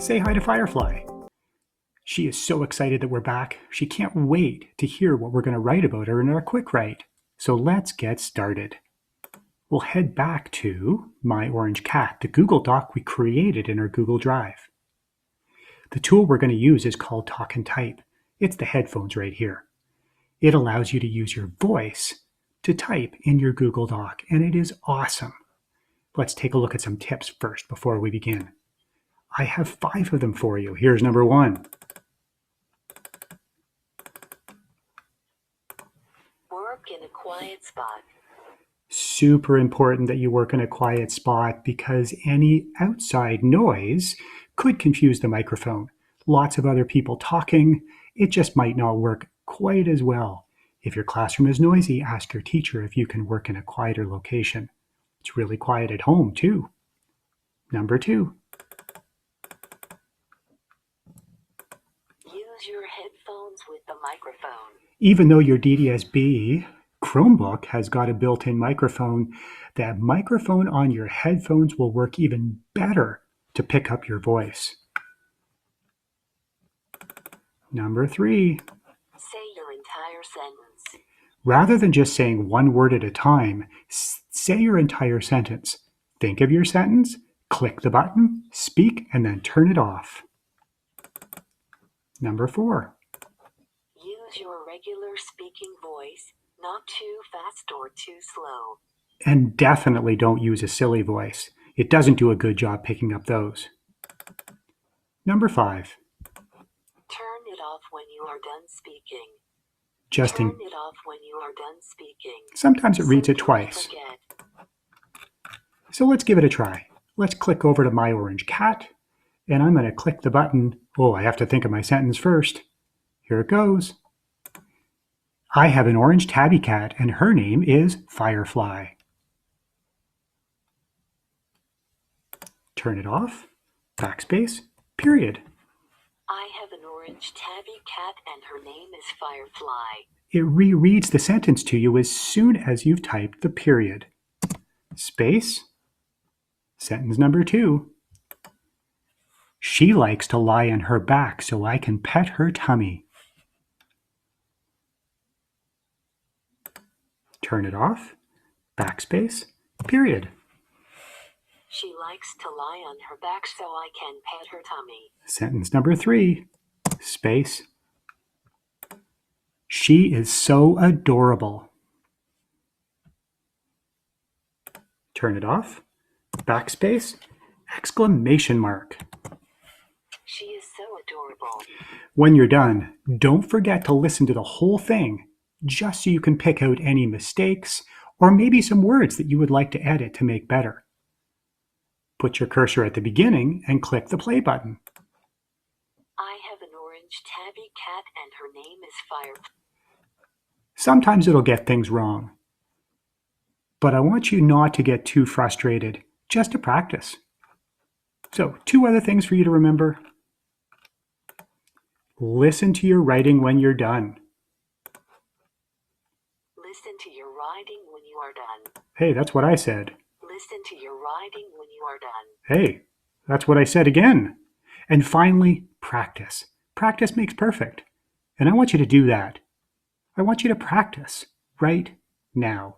Say hi to Firefly. She is so excited that we're back. She can't wait to hear what we're going to write about her in our quick write. So let's get started. We'll head back to My Orange Cat, the Google Doc we created in our Google Drive. The tool we're going to use is called Talk and Type. It's the headphones right here. It allows you to use your voice to type in your Google Doc, and it is awesome. Let's take a look at some tips first before we begin. I have 5 of them for you. Here's number 1. Work in a quiet spot. Super important that you work in a quiet spot because any outside noise could confuse the microphone. Lots of other people talking, it just might not work quite as well. If your classroom is noisy, ask your teacher if you can work in a quieter location. It's really quiet at home too. Number 2. Use your headphones with the microphone. Even though your DDSB Chromebook has got a built-in microphone, that microphone on your headphones will work even better to pick up your voice. Number 3. Say your entire sentence. Rather than just saying one word at a time, say your entire sentence. Think of your sentence, click the button, speak, and then turn it off. Number 4. Use your regular speaking voice, not too fast or too slow. And definitely don't use a silly voice. It doesn't do a good job picking up those. Number 5. Turn it off when you are done speaking. Turn it off when you are done speaking. Sometimes it reads it Don't twice. forget. So let's give it a try. Let's click over to My Orange Cat, and I'm going to click the button. Oh, I have to think of my sentence first. Here it goes. I have an orange tabby cat, and her name is Firefly. Turn it off. Backspace. Period. I have an orange tabby cat and her name is Firefly. It rereads the sentence to you as soon as you've typed the period. Space. Sentence number 2. She likes to lie on her back so I can pet her tummy. Turn it off. Backspace. Period. She likes to lie on her back so I can pet her tummy. Sentence number 3. Space. She is so adorable. Turn it off. Backspace. Exclamation mark. She is so adorable. When you're done, don't forget to listen to the whole thing, just so you can pick out any mistakes or maybe some words that you would like to edit to make better. Put your cursor at the beginning and click the play button. I have an orange tabby cat and her name is Firefly. Sometimes it'll get things wrong, but I want you not to get too frustrated, just to practice. So, 2 other things for you to remember. Listen to your writing when you're done. Listen to your writing when you are done. Hey, that's what I said. Listen to your writing when you are done. Hey, that's what I said again. And finally, practice. Practice makes perfect. And I want you to do that. I want you to practice right now.